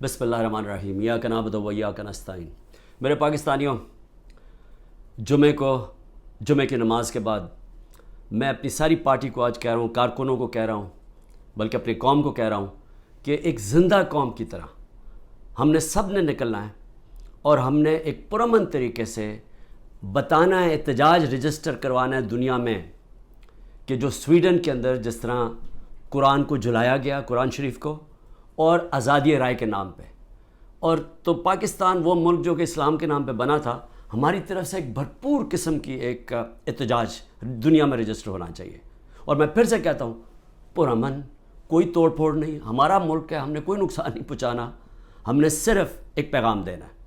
بسم اللہ الرحمن الرحیم ایاک نعبد و ایاک نستعین۔ میرے پاکستانیوں، جمعے کی نماز کے بعد میں اپنی ساری پارٹی کو آج کہہ رہا ہوں، کارکنوں کو کہہ رہا ہوں، بلکہ اپنی قوم کو کہہ رہا ہوں کہ ایک زندہ قوم کی طرح ہم نے سب نے نکلنا ہے اور ہم نے ایک پرامن طریقے سے بتانا ہے، احتجاج رجسٹر کروانا ہے دنیا میں کہ جو سویڈن کے اندر جس طرح قرآن کو جلایا گیا، قرآن شریف کو، اور آزادی رائے کے نام پہ، اور تو پاکستان وہ ملک جو کہ اسلام کے نام پہ بنا تھا، ہماری طرف سے ایک بھرپور قسم کی ایک احتجاج دنیا میں رجسٹر ہونا چاہیے۔ اور میں پھر سے کہتا ہوں، پرامن، کوئی توڑ پھوڑ نہیں، ہمارا ملک ہے، ہم نے کوئی نقصان نہیں پہنچانا، ہم نے صرف ایک پیغام دینا ہے۔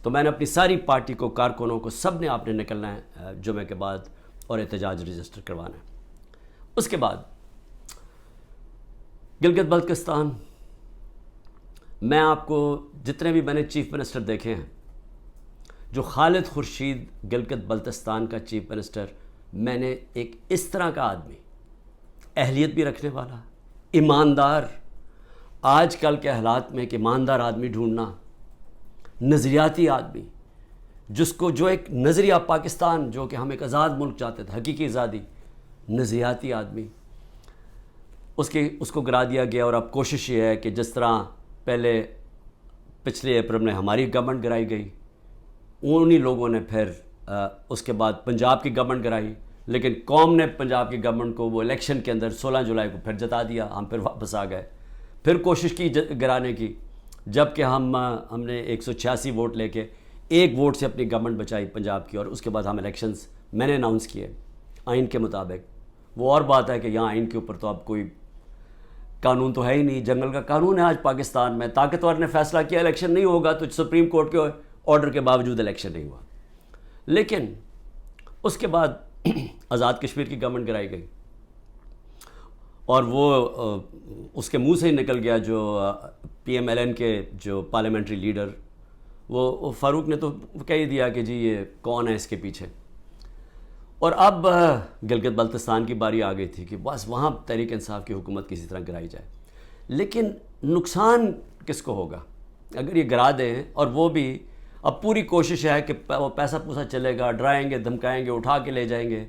تو میں نے اپنی ساری پارٹی کو، کارکنوں کو، سب نے آپ نے نکلنا ہے جمعے کے بعد اور احتجاج رجسٹر کروانا ہے۔ اس کے بعد گلگت بلتستان، میں آپ کو جتنے بھی میں نے چیف منسٹر دیکھے ہیں، جو خالد خورشید گلگت بلتستان کا چیف منسٹر، میں نے ایک اس طرح کا آدمی، اہلیت بھی رکھنے والا، ایماندار، آج کل کے حالات میں ایک ایماندار آدمی ڈھونڈنا، نظریاتی آدمی، جو ایک نظریہ پاکستان، جو کہ ہم ایک آزاد ملک چاہتے تھے، حقیقی آزادی، نظریاتی آدمی، اس کو گرا دیا گیا۔ اور اب کوشش یہ ہے کہ جس طرح پہلے پچھلے اپریل میں ہماری گورنمنٹ گرائی گئی، انہی لوگوں نے پھر اس کے بعد پنجاب کی گورنمنٹ گرائی، لیکن قوم نے پنجاب کی گورنمنٹ کو وہ الیکشن کے اندر 16 جولائی کو پھر جتا دیا، ہم پھر واپس آ گئے، پھر کوشش کی گرانے کی، جب کہ ہم نے 186 ووٹ لے کے ایک ووٹ سے اپنی گورنمنٹ بچائی پنجاب کی، اور اس کے بعد ہم الیکشنز میں نے اناؤنس کیے آئین کے مطابق۔ وہ اور بات ہے کہ یہاں آئین کے اوپر تو اب کوئی قانون تو ہے ہی نہیں، جنگل کا قانون ہے آج پاکستان میں، طاقتور نے فیصلہ کیا الیکشن نہیں ہوگا، تو سپریم کورٹ کے آرڈر کے باوجود الیکشن نہیں ہوا۔ لیکن اس کے بعد آزاد کشمیر کی گورنمنٹ گرائی گئی، اور وہ اس کے منہ سے ہی نکل گیا، جو پی ایم ایل این کے جو پارلیمنٹری لیڈر، وہ فاروق نے تو کہہ ہی دیا کہ جی یہ کون ہے اس کے پیچھے۔ اور اب گلگت بلتستان کی باری آ گئی تھی کہ بس وہاں تحریک انصاف کی حکومت کسی طرح گرائی جائے، لیکن نقصان کس کو ہوگا اگر یہ گرا دیں؟ اور وہ بھی اب پوری کوشش ہے کہ وہ پیسہ پوسا چلے گا، ڈرائیں گے، دھمکائیں گے، اٹھا کے لے جائیں گے۔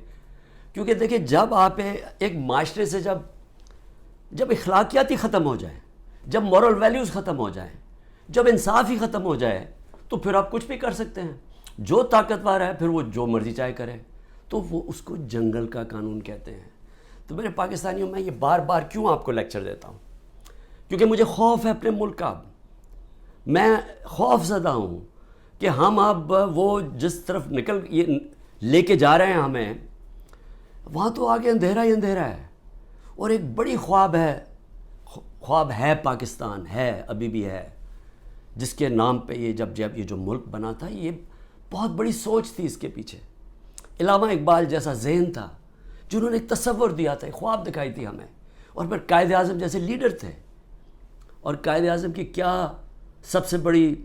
کیونکہ دیکھیں، جب آپ ایک معاشرے سے جب اخلاقیات ہی ختم ہو جائیں، جب مورل ویلیوز ختم ہو جائیں، جب انصاف ہی ختم ہو جائے، تو پھر آپ کچھ بھی کر سکتے ہیں۔ جو طاقتور ہے پھر وہ جو مرضی چاہے کرے، تو وہ اس کو جنگل کا قانون کہتے ہیں۔ تو میرے پاکستانیوں، میں یہ بار بار کیوں آپ کو لیکچر دیتا ہوں؟ کیونکہ مجھے خوف ہے اپنے ملک کا، میں خوف زدہ ہوں کہ ہم اب وہ جس طرف یہ لے کے جا رہے ہیں ہمیں، وہاں تو آگے اندھیرا ہی اندھیرا ہے، اور ایک بڑی خواب ہے پاکستان، ہے، ابھی بھی ہے، جس کے نام پہ جب یہ جو ملک بنا تھا، یہ بہت بڑی سوچ تھی اس کے پیچھے۔ علامہ اقبال جیسا ذہن تھا، جنہوں نے ایک تصور دیا تھا، ایک خواب دکھائی تھی ہمیں، اور پھر قائد اعظم جیسے لیڈر تھے، اور قائد اعظم کی کیا سب سے بڑی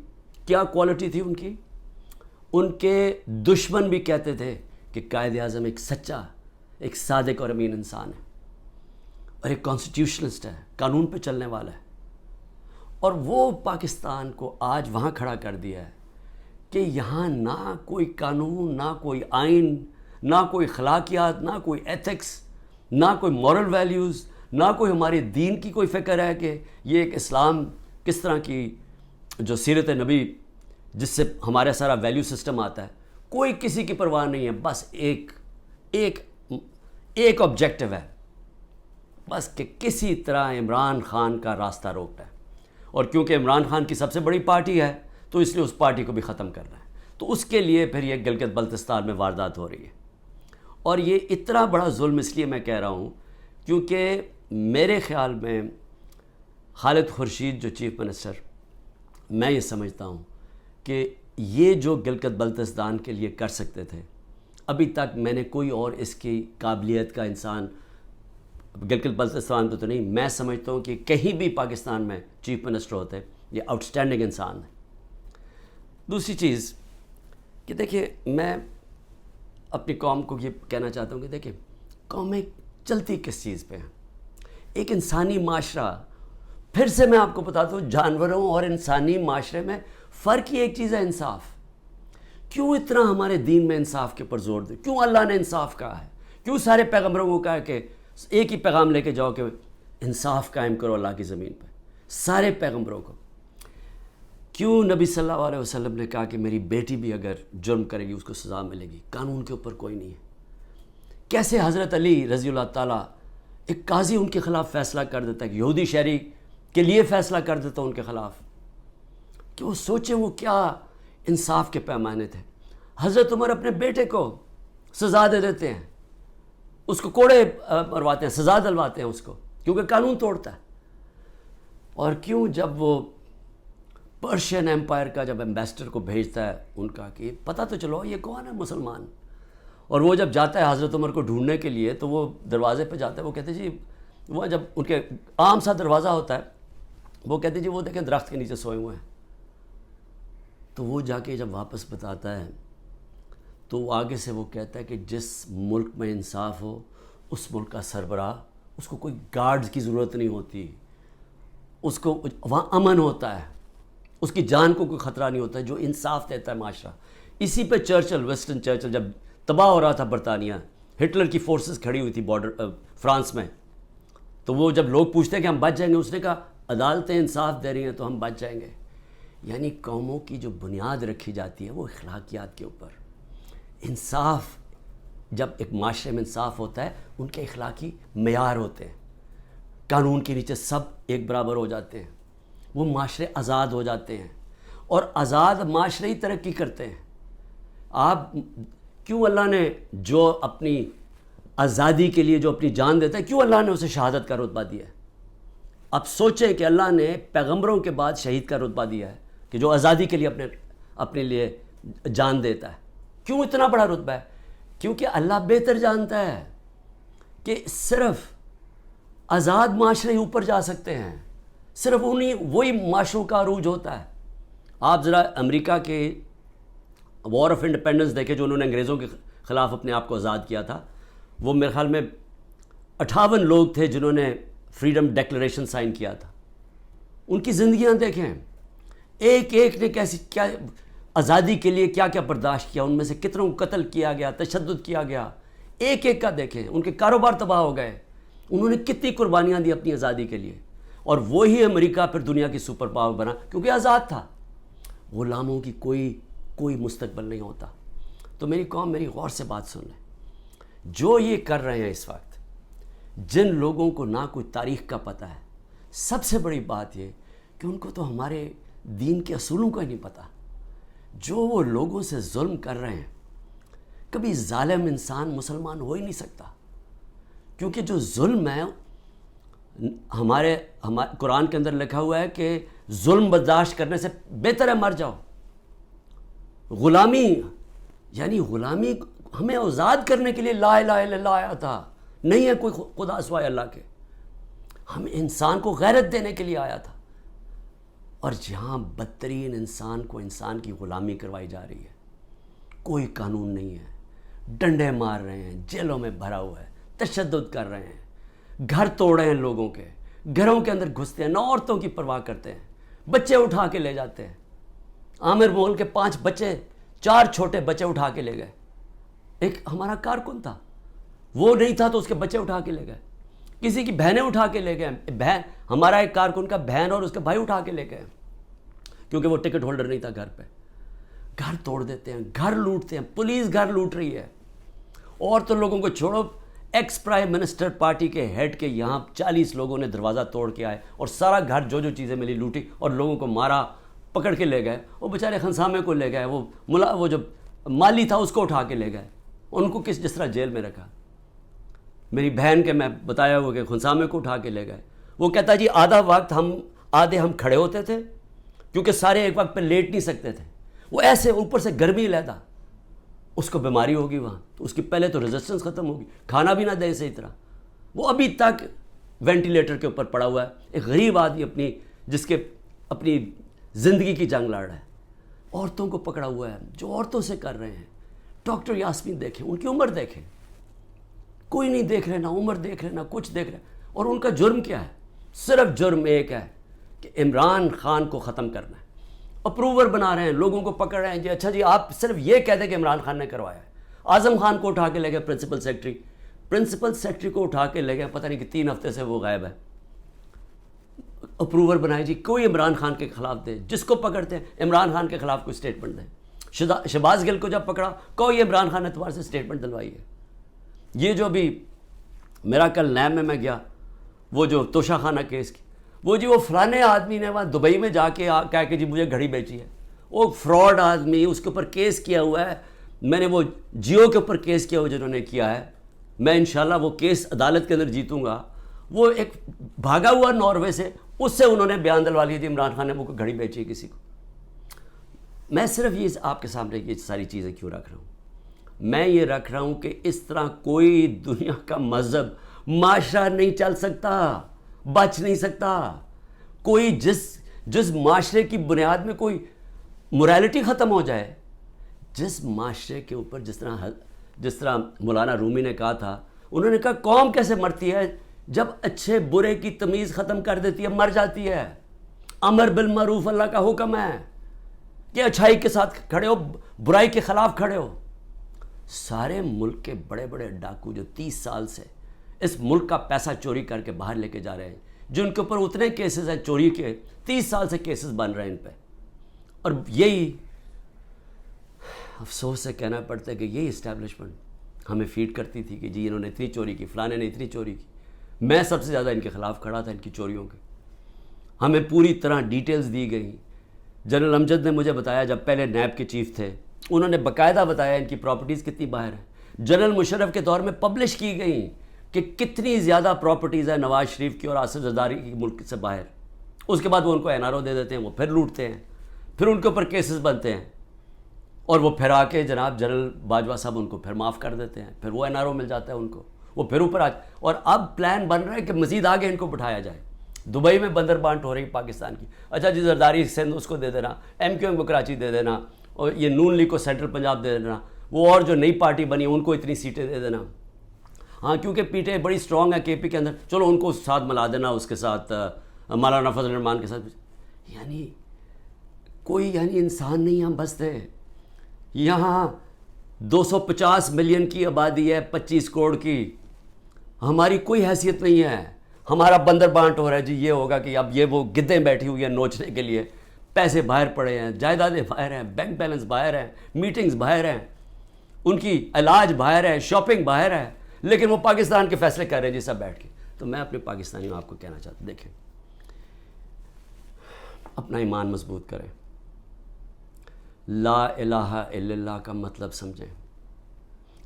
کیا کوالٹی تھی ان کے دشمن بھی کہتے تھے کہ قائد اعظم ایک سچا، ایک صادق اور امین انسان ہے، اور ایک کانسٹیٹیوشنسٹ ہے، قانون پہ چلنے والا ہے۔ اور وہ پاکستان کو آج وہاں کھڑا کر دیا ہے کہ یہاں نہ کوئی قانون، نہ کوئی آئین، نہ کوئی اخلاقیات، نہ کوئی ایتھکس، نہ کوئی مورل ویلیوز، نہ کوئی ہمارے دین کی کوئی فکر ہے کہ یہ ایک اسلام کس طرح کی جو سیرت نبی جس سے ہمارا سارا ویلیو سسٹم آتا ہے، کوئی کسی کی پرواہ نہیں ہے۔ بس ایک آبجیکٹو ہے، بس کہ کسی طرح عمران خان کا راستہ روکنا ہے، اور کیونکہ عمران خان کی سب سے بڑی پارٹی ہے، تو اس لیے اس پارٹی کو بھی ختم کرنا ہے۔ تو اس کے لیے پھر یہ گلگت بلتستان میں واردات ہو رہی ہے، اور یہ اتنا بڑا ظلم اس لیے میں کہہ رہا ہوں کیونکہ میرے خیال میں خالد خورشید جو چیف منسٹر، میں یہ سمجھتا ہوں کہ یہ جو گلگت بلتستان کے لیے کر سکتے تھے، ابھی تک میں نے کوئی اور اس کی قابلیت کا انسان گلگت بلتستان پہ تو نہیں، میں سمجھتا ہوں کہ کہیں بھی پاکستان میں چیف منسٹر ہوتے، یہ آؤٹ اسٹینڈنگ انسان ہے۔ دوسری چیز کہ دیکھیں، میں اپنی قوم کو یہ کہنا چاہتا ہوں کہ دیکھیں، قومیں چلتی کس چیز پہ ہیں؟ ایک انسانی معاشرہ پھر سے میں آپ کو بتاتا ہوں، جانوروں اور انسانی معاشرے میں فرق ہی ایک چیز ہے، انصاف۔ کیوں اتنا ہمارے دین میں انصاف کے اوپر زور دے؟ کیوں اللہ نے انصاف کہا ہے؟ کیوں سارے پیغمبروں کو کہا ہے کہ ایک ہی پیغام لے کے جاؤ کہ انصاف قائم کرو اللہ کی زمین پہ؟ سارے پیغمبروں کو کیوں نبی صلی اللہ علیہ وسلم نے کہا کہ میری بیٹی بھی اگر جرم کرے گی اس کو سزا ملے گی؟ قانون کے اوپر کوئی نہیں ہے۔ کیسے حضرت علی رضی اللہ تعالیٰ، ایک قاضی ان کے خلاف فیصلہ کر دیتا ہے، کہ یہودی شہری کے لیے فیصلہ کر دیتا ان کے خلاف، کہ وہ سوچیں وہ کیا انصاف کے پیمانے تھے۔ حضرت عمر اپنے بیٹے کو سزا دے دیتے ہیں، اس کو کوڑے مرواتے ہیں، سزا دلواتے ہیں اس کو، کیونکہ قانون توڑتا ہے۔ اور کیوں جب وہ پرشین ایمپائر کا جب ایمبیسڈر کو بھیجتا ہے ان کا کہ پتہ تو چلو یہ کون ہے مسلمان، اور وہ جب جاتا ہے حضرت عمر کو ڈھونڈنے کے لیے تو وہ دروازے پہ جاتا ہے، وہ کہتے ہیں جی، وہ جب ان کے عام سا دروازہ ہوتا ہے، وہ کہتے ہیں جی وہ دیکھیں درخت کے نیچے سوئے ہوئے ہیں۔ تو وہ جا کے جب واپس بتاتا ہے تو وہ آگے سے وہ کہتا ہے کہ جس ملک میں انصاف ہو اس ملک کا سربراہ، اس کو کوئی گارڈز کی ضرورت نہیں ہوتی، اس کو وہاں امن ہوتا ہے، اس کی جان کو کوئی خطرہ نہیں ہوتا ہے، جو انصاف دیتا ہے معاشرہ۔ اسی پہ چرچل، ویسٹن چرچل جب تباہ ہو رہا تھا برطانیہ، ہٹلر کی فورسز کھڑی ہوئی تھی بارڈر فرانس میں، تو وہ جب لوگ پوچھتے ہیں کہ ہم بچ جائیں گے، اس نے کہا عدالتیں انصاف دے رہی ہیں تو ہم بچ جائیں گے۔ یعنی قوموں کی جو بنیاد رکھی جاتی ہے وہ اخلاقیات کے اوپر۔ انصاف، جب ایک معاشرے میں انصاف ہوتا ہے ان کے اخلاقی معیار ہوتے ہیں، قانون کے نیچے سب ایک برابر ہو جاتے ہیں، وہ معاشرے آزاد ہو جاتے ہیں، اور آزاد معاشرے ہی ترقی کرتے ہیں۔ آپ کیوں اللہ نے جو اپنی آزادی کے لیے جو اپنی جان دیتا ہے، کیوں اللہ نے اسے شہادت کا رتبہ دیا ہے؟ اب سوچیں کہ اللہ نے پیغمبروں کے بعد شہید کا رتبہ دیا ہے، کہ جو آزادی کے لیے اپنے لیے جان دیتا ہے۔ کیوں اتنا بڑا رتبہ ہے؟ کیونکہ اللہ بہتر جانتا ہے کہ صرف آزاد معاشرے ہی اوپر جا سکتے ہیں، صرف وہی معاشروں کا عروج ہوتا ہے۔ آپ ذرا امریکہ کے وار آف انڈیپینڈنس دیکھیں، جو انہوں نے انگریزوں کے خلاف اپنے آپ کو آزاد کیا تھا، وہ میرے خیال میں 58 لوگ تھے جنہوں نے فریڈم ڈیکلریشن سائن کیا تھا۔ ان کی زندگیاں دیکھیں، ایک ایک نے کیا آزادی کے لیے کیا کیا برداشت کیا، ان میں سے کتنوں کو قتل کیا گیا، تشدد کیا گیا، ایک ایک کا دیکھیں، ان کے کاروبار تباہ ہو گئے، انہوں نے کتنی قربانیاں دی اپنی آزادی کے لیے، اور وہی امریکہ پھر دنیا کی سپر پاور بنا کیونکہ آزاد تھا۔ غلاموں کی کوئی مستقبل نہیں ہوتا۔ تو میری قوم، میری غور سے بات سن لیں، جو یہ کر رہے ہیں اس وقت، جن لوگوں کو نہ کوئی تاریخ کا پتہ ہے، سب سے بڑی بات یہ کہ ان کو تو ہمارے دین کے اصولوں کا ہی نہیں پتہ۔ جو وہ لوگوں سے ظلم کر رہے ہیں، کبھی ظالم انسان مسلمان ہو ہی نہیں سکتا، کیونکہ جو ظلم ہے، ہمارے قرآن کے اندر لکھا ہوا ہے کہ ظلم برداشت کرنے سے بہتر ہے مر جاؤ۔ غلامی، یعنی غلامی ہمیں آزاد کرنے کے لیے لا الہ الا اللہ آیا تھا، نہیں ہے کوئی خدا سوائے اللہ کے، ہم انسان کو غیرت دینے کے لیے آیا تھا۔ اور جہاں بدترین انسان کو انسان کی غلامی کروائی جا رہی ہے، کوئی قانون نہیں ہے، ڈنڈے مار رہے ہیں، جیلوں میں بھرا ہوا ہے، تشدد کر رہے ہیں، گھر توڑ رہے ہیں لوگوں کے، گھروں کے اندر گھستے ہیں، نہ عورتوں کی پرواہ کرتے ہیں، بچے اٹھا کے لے جاتے ہیں۔ عامر مغل کے 5 بچے، 4 چھوٹے بچے اٹھا کے لے گئے۔ ایک ہمارا کارکن تھا، وہ نہیں تھا تو اس کے بچے اٹھا کے لے گئے، کسی کی بہنیں اٹھا کے لے گئے، ہمارا ایک کارکن کا بہن اور اس کے بھائی اٹھا کے لے گئے، کیونکہ وہ ٹکٹ ہولڈر نہیں تھا گھر پہ۔ گھر توڑ دیتے ہیں، گھر لوٹتے ہیں، پولیس گھر لوٹ رہی ہے۔ اور تو لوگوں کو چھوڑو، ایکس پرائم منسٹر پارٹی کے ہیڈ کے یہاں 40 لوگوں نے دروازہ توڑ کے آئے اور سارا گھر جو چیزیں ملی لوٹی اور لوگوں کو مارا، پکڑ کے لے گئے۔ وہ بیچارے خنسامے کو لے گئے، وہ جو مالی تھا اس کو اٹھا کے لے گئے، ان کو جس طرح جیل میں رکھا۔ میری بہن کے میں بتایا ہوا کہ خنسامے کو اٹھا کے لے گئے۔ وہ کہتا جی آدھا وقت آدھے ہم کھڑے ہوتے تھے کیونکہ سارے ایک وقت پہ لیٹ نہیں سکتے تھے، وہ ایسے اوپر سے گرمی لیتا، اس کو بیماری ہوگی وہاں، تو اس کی پہلے تو ریزسٹنس ختم ہوگی، کھانا بھی نہ دے صحیح طرح، وہ ابھی تک وینٹیلیٹر کے اوپر پڑا ہوا ہے۔ ایک غریب آدمی جس کے اپنی زندگی کی جنگ لڑ رہا ہے، عورتوں کو پکڑا ہوا ہے، جو عورتوں سے کر رہے ہیں۔ ڈاکٹر یاسمین دیکھیں، ان کی عمر دیکھیں، کوئی نہیں دیکھ رہے، نہ عمر دیکھ رہے، نہ کچھ دیکھ رہے، اور ان کا جرم کیا ہے؟ صرف جرم ایک ہے کہ عمران خان کو ختم کرنا ہے، اپروور بنا رہے ہیں، لوگوں کو پکڑ رہے ہیں، جی اچھا جی آپ صرف یہ کہہ دیں کہ عمران خان نے کروایا ہے۔ اعظم خان کو اٹھا کے لے گئے پرنسپل سیکرٹری کو اٹھا کے لے گئے، پتہ نہیں کہ 3 ہفتے سے وہ غائب ہے۔ اپروور بنائے جی کوئی عمران خان کے خلاف دے، جس کو پکڑتے ہیں عمران خان کے خلاف کوئی سٹیٹمنٹ دیں۔ شہباز گل کو جب پکڑا کوئی عمران خان نے تمہارے سے سٹیٹمنٹ دلوائی ہے۔ یہ جو بھی میرا کل نیب میں گیا، وہ جو توشہ خانہ کیس کی، وہ جی وہ فلانے آدمی نے وہاں دبئی میں جا کے کہا کہ جی مجھے گھڑی بیچی ہے، وہ فراڈ آدمی، اس کے اوپر کیس کیا ہوا ہے، میں نے وہ جیو کے اوپر کیس کیا ہوا جنہوں نے کیا ہے، میں انشاءاللہ وہ کیس عدالت کے اندر جیتوں گا۔ وہ ایک بھاگا ہوا ناروے سے، اس سے انہوں نے بیان دلوا لیا تھی عمران خان نے وہ گھڑی بیچی ہے کسی کو۔ میں صرف یہ آپ کے سامنے یہ ساری چیزیں کیوں رکھ رہا ہوں؟ میں یہ رکھ رہا ہوں کہ اس طرح کوئی دنیا کا مذہب معاشرہ نہیں چل سکتا، بچ نہیں سکتا۔ کوئی جس معاشرے کی بنیاد میں کوئی موریلٹی ختم ہو جائے، جس معاشرے کے اوپر جس طرح مولانا رومی نے کہا تھا، انہوں نے کہا قوم کیسے مرتی ہے؟ جب اچھے برے کی تمیز ختم کر دیتی ہے، مر جاتی ہے۔ امر بالمعروف اللہ کا حکم ہے کہ اچھائی کے ساتھ کھڑے ہو، برائی کے خلاف کھڑے ہو۔ سارے ملک کے بڑے بڑے ڈاکو جو 30 سال سے اس ملک کا پیسہ چوری کر کے باہر لے کے جا رہے ہیں، جن کے اوپر اتنے کیسز ہیں چوری کے، 30 سال سے کیسز بن رہے ہیں ان پہ، اور یہی افسوس سے کہنا پڑتا ہے کہ یہی اسٹیبلشمنٹ ہمیں فیڈ کرتی تھی کہ جی انہوں نے اتنی چوری کی، فلانے نے اتنی چوری کی۔ میں سب سے زیادہ ان کے خلاف کھڑا تھا، ان کی چوریوں کے۔ ہمیں پوری طرح ڈیٹیلز دی گئی۔ جنرل امجد نے مجھے بتایا، جب پہلے نیب کے چیف تھے، انہوں نے باقاعدہ بتایا ان کی پراپرٹیز کتنی باہر ہیں۔ جنرل مشرف کے دور میں پبلش کی گئی کہ کتنی زیادہ پراپرٹیز ہیں نواز شریف کی اور آصف زرداری کی ملک سے باہر۔ اس کے بعد وہ ان کو این آر او دے دیتے ہیں، وہ پھر لوٹتے ہیں، پھر ان کے اوپر کیسز بنتے ہیں، اور وہ پھر آ کے جناب جنرل باجوہ صاحب ان کو پھر معاف کر دیتے ہیں، پھر وہ این آر او مل جاتا ہے ان کو، وہ پھر اوپر اور اب پلان بن رہا ہے کہ مزید آگے ان کو بٹھایا جائے۔ دبئی میں بندر بانٹ ہو رہی پاکستان کی، اچھا جی زرداری سندھ اس کو دے دینا، ایم کیو ایم کو کراچی دے دینا، اور یہ نون لیگ کو سینٹرل پنجاب دے دینا، وہ اور جو نئی پارٹی بنی ان کو اتنی سیٹیں دے دینا۔ ہاں کیونکہ پی ٹی آئی بڑی اسٹرانگ ہے کے پی کے اندر، چلو ان کو ساتھ ملا دینا، اس کے ساتھ مولانا فضل الرحمان کے ساتھ۔ یعنی کوئی انسان نہیں ہم بستے۔ یہاں 250 ملین کی آبادی ہے، 25 کروڑ کی، ہماری کوئی حیثیت نہیں ہے۔ ہمارا بندر بانٹ ہو رہا ہے جی، یہ ہوگا کہ اب یہ وہ گدیں بیٹھی ہوئی ہیں نوچنے کے لیے، پیسے باہر پڑے ہیں، جائیدادیں باہر ہیں، بینک بیلنس باہر ہیں، میٹنگز باہر ہیں، ان کی علاج باہر ہے، شاپنگ باہر ہے، لیکن وہ پاکستان کے فیصلے کر رہے ہیں جی سب بیٹھ کے۔ تو میں اپنے پاکستانیوں آپ کو کہنا چاہتا ہوں، دیکھیں اپنا ایمان مضبوط کریں، لا الہ الا اللہ کا مطلب سمجھیں،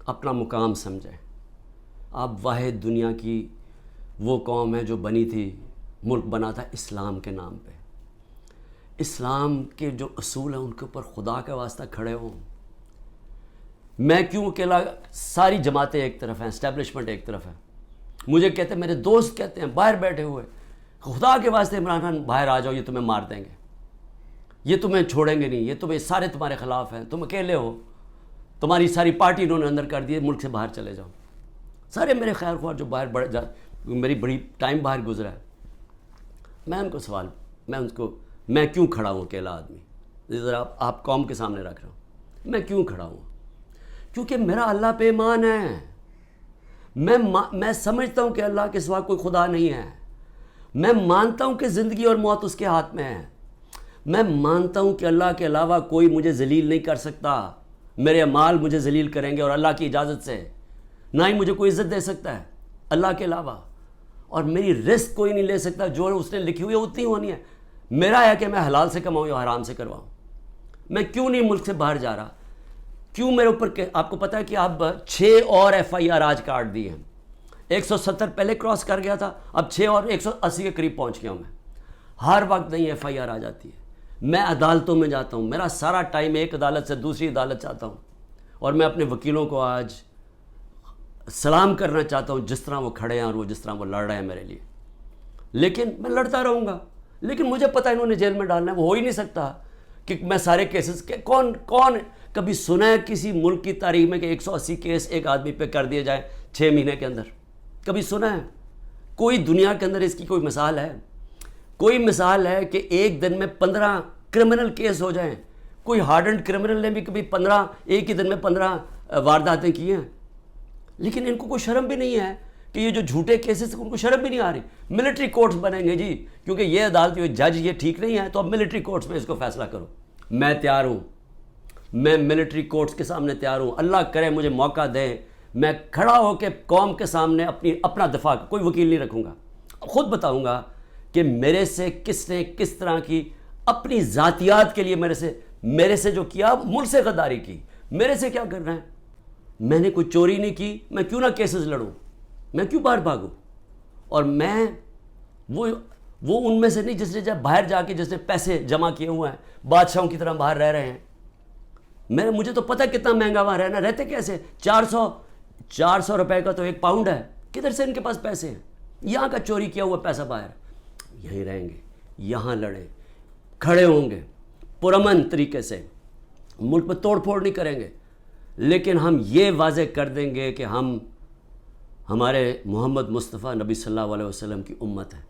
اپنا مقام سمجھیں۔ آپ واحد دنیا کی وہ قوم ہے جو بنی تھی، ملک بنا تھا اسلام کے نام پہ۔ اسلام کے جو اصول ہیں ان کے اوپر خدا کا واسطہ کھڑے ہوں۔ میں کیوں اکیلا؟ ساری جماعتیں ایک طرف ہیں، اسٹیبلشمنٹ ایک طرف ہے۔ مجھے کہتے ہیں، میرے دوست کہتے ہیں باہر بیٹھے ہوئے، خدا کے واسطے عمران خان باہر آ جاؤ، یہ تمہیں مار دیں گے، یہ تمہیں چھوڑیں گے نہیں، یہ تمہیں سارے تمہارے خلاف ہیں، تم اکیلے ہو، تمہاری ساری پارٹی انہوں نے اندر کر دی ہے، ملک سے باہر چلے جاؤ۔ سارے میرے خیر خواہ جو باہر میری بڑی ٹائم باہر گزرا ہے، میں ان کو سوال، میں کیوں کھڑا ہوں اکیلا آدمی؟ ذرا آپ قوم کے سامنے رکھ رہا ہوں، میں کیوں کھڑا ہوں؟ کیونکہ میرا اللہ پہ ایمان ہے۔ میں سمجھتا ہوں کہ اللہ کے سوا کوئی خدا نہیں ہے۔ میں مانتا ہوں کہ زندگی اور موت اس کے ہاتھ میں ہے۔ میں مانتا ہوں کہ اللہ کے علاوہ کوئی مجھے ذلیل نہیں کر سکتا، میرے اعمال مجھے ذلیل کریں گے اور اللہ کی اجازت سے، نہ ہی مجھے کوئی عزت دے سکتا ہے اللہ کے علاوہ، اور میری رزق کوئی نہیں لے سکتا، جو اس نے لکھی ہوئی ہے اتنی ہونی ہے۔ میرا ہے کہ میں حلال سے کماؤں یا حرام سے کرواؤں۔ میں کیوں نہیں ملک سے باہر جا رہا؟ کیوں میرے اوپر آپ کو پتا ہے کہ اب 6 اور ایف آئی آر آج کاٹ دی ہیں۔ 170 پہلے کراس کر گیا تھا، اب 6 اور 180 کے قریب پہنچ گیا ہوں میں۔ ہر وقت نہیں ایف آئی آر آ جاتی ہے، میں عدالتوں میں جاتا ہوں، میرا سارا ٹائم ایک عدالت سے دوسری عدالت جاتا ہوں، اور میں اپنے وکیلوں کو آج سلام کرنا چاہتا ہوں جس طرح وہ کھڑے ہیں اور وہ جس طرح وہ لڑ رہے ہیں میرے لیے۔ لیکن میں لڑتا رہوں گا، لیکن مجھے پتہ انہوں نے جیل میں ڈالنا ہے، وہ ہو ہی نہیں سکتا کہ میں سارے کیسز کے کون کبھی سنا ہے کسی ملک کی تاریخ میں کہ 180 کیس ایک آدمی پہ کر دیے جائیں 6 مہینے کے اندر؟ کبھی سنا ہے؟ کوئی دنیا کے اندر اس کی کوئی مثال ہے؟ کوئی مثال ہے کہ ایک دن میں 15 کرمنل کیس ہو جائیں. کوئی ہارڈنڈ کرمنل نے بھی کبھی 15 ایک ہی دن میں 15 وارداتیں کی ہیں. لیکن ان کو کوئی شرم بھی نہیں ہے کہ یہ جو جھوٹے کیسز ان کو شرم بھی نہیں آ رہی. ملٹری کورٹس بنیں گے جی, کیونکہ یہ عدالت یہ جج یہ ٹھیک نہیں ہے تو اب ملٹری کورٹس میں اس کو فیصلہ کرو. میں تیار ہوں, میں ملٹری کورٹس کے سامنے تیار ہوں. اللہ کرے مجھے موقع دیں, میں کھڑا ہو کے قوم کے سامنے اپنا دفاع, کوئی وکیل نہیں رکھوں گا, خود بتاؤں گا کہ میرے سے کس نے کس طرح کی اپنی ذاتیات کے لیے میرے سے جو کیا, ملک سے غداری کی. میرے سے کیا کرنا ہے؟ میں نے کوئی چوری نہیں کی, میں کیوں نہ کیسز لڑوں, میں کیوں باہر بھاگوں؟ اور میں وہ ان میں سے نہیں جس نے جب باہر جا کے جس نے پیسے جمع کیے ہوئے ہیں, بادشاہوں کی طرح باہر رہ رہے ہیں. مجھے تو پتہ کتنا مہنگا وہاں رہنا, رہتے کیسے؟ 400 روپے کا تو 1 پاؤنڈ ہے. کدھر سے ان کے پاس پیسے ہیں؟ یہاں کا چوری کیا ہوا پیسہ باہر. یہیں رہیں گے, یہاں لڑیں, کھڑے ہوں گے پرامن طریقے سے, ملک میں توڑ پھوڑ نہیں کریں گے, لیکن ہم یہ واضح کر دیں گے کہ ہم ہمارے محمد مصطفیٰ نبی صلی اللہ علیہ وسلم کی امت ہے,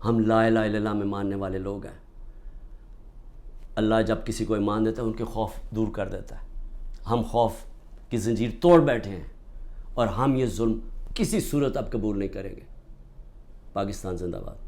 ہم لا الہ الا اللہ میں ماننے والے لوگ ہیں. اللہ جب کسی کو ایمان دیتا ہے ان کے خوف دور کر دیتا ہے. ہم خوف کی زنجیر توڑ بیٹھے ہیں اور ہم یہ ظلم کسی صورت اب قبول نہیں کریں گے. پاکستان زندہ باد.